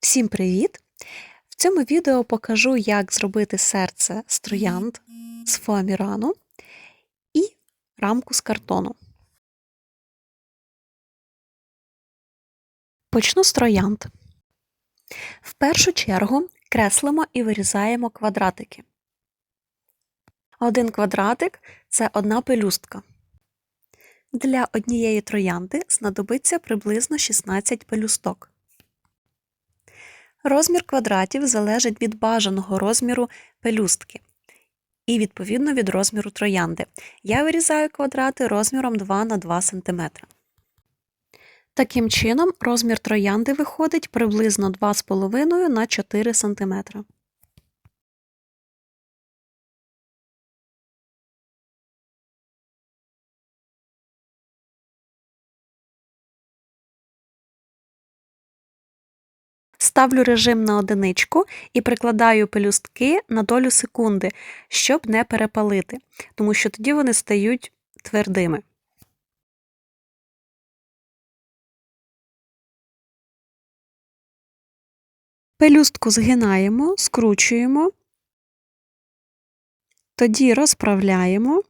Всім привіт! В цьому відео покажу, як зробити серце з троянд з фоамірану і рамку з картону. Почну з троянд. В першу чергу креслимо і вирізаємо квадратики. Один квадратик – це одна пелюстка. Для однієї троянди знадобиться приблизно 16 пелюсток. Розмір квадратів залежить від бажаного розміру пелюстки і, відповідно, від розміру троянди. Я вирізаю квадрати розміром 2 на 2 см. Таким чином, розмір троянди виходить приблизно 2,5 на 4 см. Ставлю режим на одиничку і прикладаю пелюстки на долю секунди, щоб не перепалити, тому що тоді вони стають твердими. Пелюстку згинаємо, скручуємо, тоді розправляємо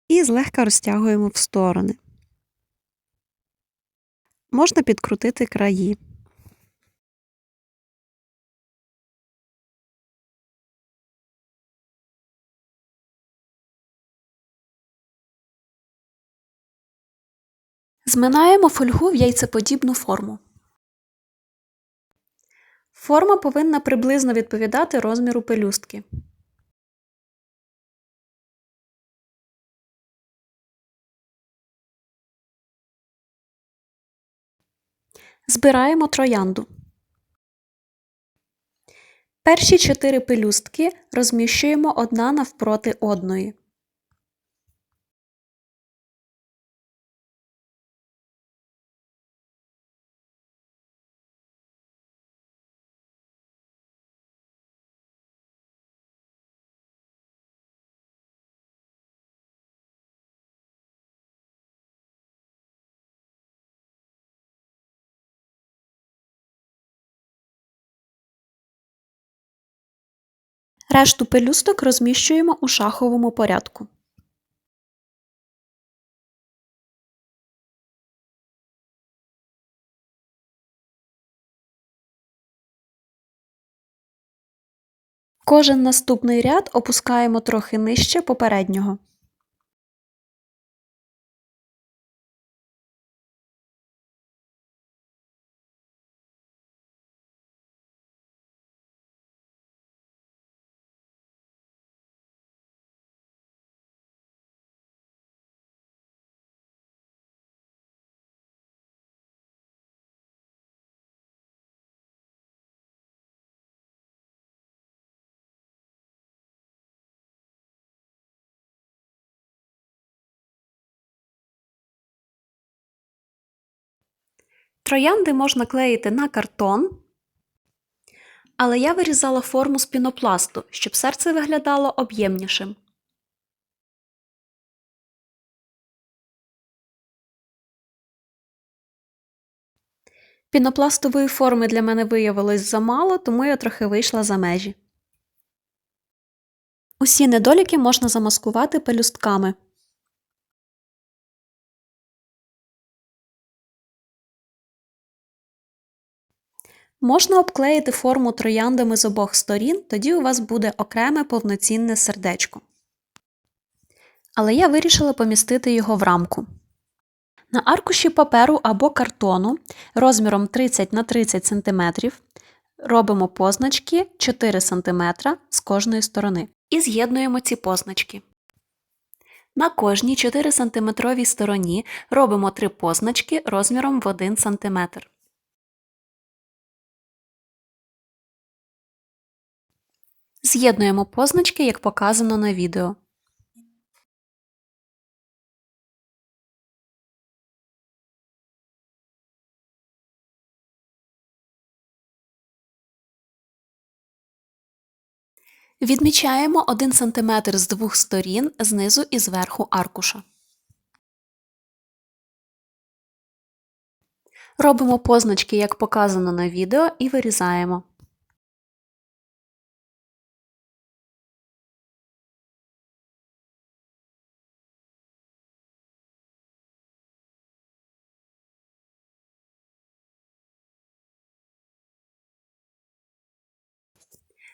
і злегка розтягуємо в сторони. Можна підкрутити краї. Зминаємо фольгу в яйцеподібну форму. Форма повинна приблизно відповідати розміру пелюстки. Збираємо троянду. Перші 4 пелюстки розміщуємо одна навпроти одної. Решту пелюсток розміщуємо у шаховому порядку. Кожен наступний ряд опускаємо трохи нижче попереднього. Троянди можна клеїти на картон, але я вирізала форму з пінопласту, щоб серце виглядало об'ємнішим. Пінопластової форми для мене виявилось замало, тому я трохи вийшла за межі. Усі недоліки можна замаскувати пелюстками. Можна обклеїти форму трояндами з обох сторін, тоді у вас буде окреме повноцінне сердечко. Але я вирішила помістити його в рамку. На аркуші паперу або картону розміром 30 на 30 см робимо позначки 4 см з кожної сторони і з'єднуємо ці позначки. На кожній 4 см стороні робимо 3 позначки розміром в 1 см. З'єднуємо позначки, як показано на відео. Відмічаємо 1 см з двох сторін, знизу і зверху аркуша. Робимо позначки, як показано на відео, і вирізаємо.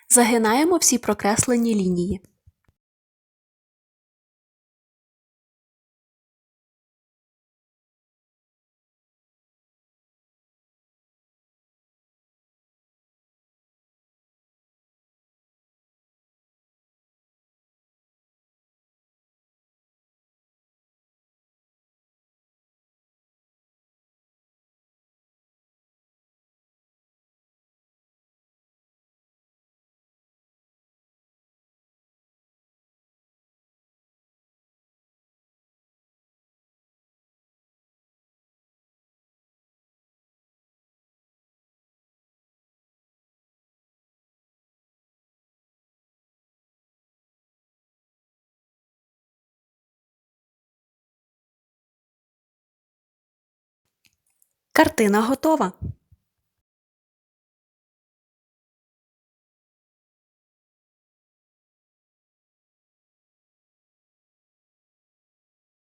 Загинаємо всі прокреслені лінії. Картина готова!